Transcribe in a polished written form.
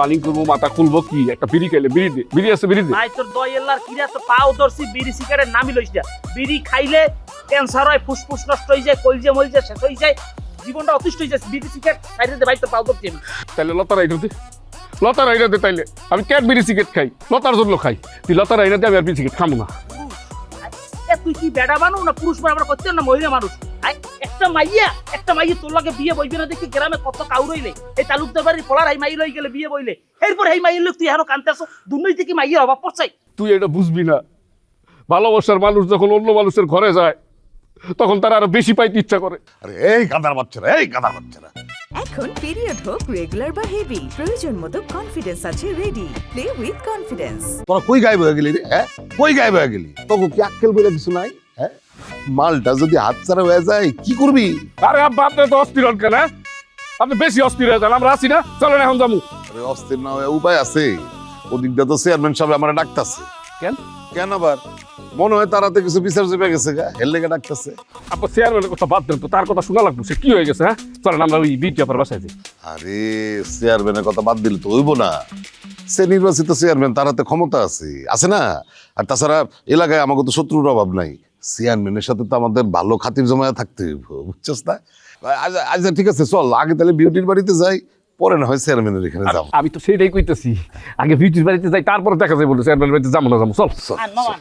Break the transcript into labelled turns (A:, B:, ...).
A: Planning করবো, মাথা খুলবো কি একটা বিড়ি খাইলে বিড়ি আছে বিড়ি দে।
B: ভাই তোর দয়েল্লার কিরা তো পাও ধরছি বিড়ি সিগারেট নামি লইস না। বিড়ি খাইলে ক্যান্সার হয়, ফুসফুস নষ্ট হয়ে যায়, কলজে মলজে শেষ হয়ে যায়, জীবনটা অতিষ্ঠ হয়ে যায়। বিড়ি সিগারেট খাইলে দে ভাই তোর পাও ধরছি আমি।
A: তাইলে লতার আইনা দে, লতার আইনা দে। তাইলে আমি ক্যাট বিড়ি সিগারেট খাই, লতার জন্য খাই। তুই লতার আইনা দে, আমি আর বিড়ি সিগারেট খাবো না।
B: তুই কি বেড়া বানো না পুরুষ আমরা করতে না মহিলা মানুষ? একটা মাইয়া তোর লাগে বিয়ে বইবে না দেখি গ্রামে কত কাউ রইলে এই তালুকদার বাড়ির পড়ার এই মাই লই গেলে বিয়ে বইলে এরপর এই মাইয়ের লোক তুই এখনো কানতে আসো। দুর্নীতি কি মাইয়ের অভাব পড়ছে?
A: তুই এটা বুঝবি না। ভালোবাসার মানুষ যখন অন্য মানুষের ঘরে যায় তখন তারা আরো বেশি পাইতে ইচ্ছা করে।
C: আরে এই গাধার বাচ্চারা, এই গাধার বাচ্চারা,
D: এখন পিরিয়ড হোক রেগুলার বা হেভি, প্রয়োজন মতো কনফিডেন্স আছে রেডি। Play with confidence.
C: তোরা কই গায়েব হয়ে গেলি রে? হ্যাঁ, কই গায়েব হয়ে গেলি? তোকে কি আক্কেল বলে কিছু নাই? হ্যাঁ, মালটা যদি হাতছাড়া হয়ে যায় কি করবি?
A: আরে আব্বা, আপনি তো অস্থির হন কেন? আপনি বেশি অস্থির হয়ে যান। আমরা আছি না, চলেন এখন যাবো।
C: আরে অস্থির না হয়ে উপায় আছে। ওদিকটা তো চেয়ারম্যান সাহেব আমার ডাকতাছে।
A: কেন?
C: কেন আবার? মনে হয় তারাতে কিছু বিচার চেপে গেছে গা, হেল লেগে ডাকতেছে।
A: আপনার চেয়ারম্যানের কথা বাদ দেন তো, তার কথা শোনা লাগবে। সে কি হয়ে গেছে? হ্যাঁ, চলেন আমরা ওই বিট ব্যাপার বাসায় যাই।
C: আরে চেয়ারম্যানের কথা বাদ দিলে তো হইব না। সে নির্বাচিত চেয়ারম্যান, তার হাতে ক্ষমতা আছে না? আর তাছাড়া এলাকায় আমাকে তো শত্রুর অভাব নাই। চেয়ারম্যানের সাথে তো আমাদের ভালো খাতির জমায়া থাকতে হইব, বুঝছস না? আচ্ছা ঠিক আছে, চল আগে তাহলে বিউটির বাড়িতে যাই, পরে না হয় চেয়ারম্যানের এখানে যাবো।
A: আমি তো সেটাই কইতেছি, আগে বিউটির বাড়িতে যাই, তারপরে দেখা যায় বলে চেয়ারম্যানের বাড়িতে যাবো না যাবো। চল।
B: আর মামা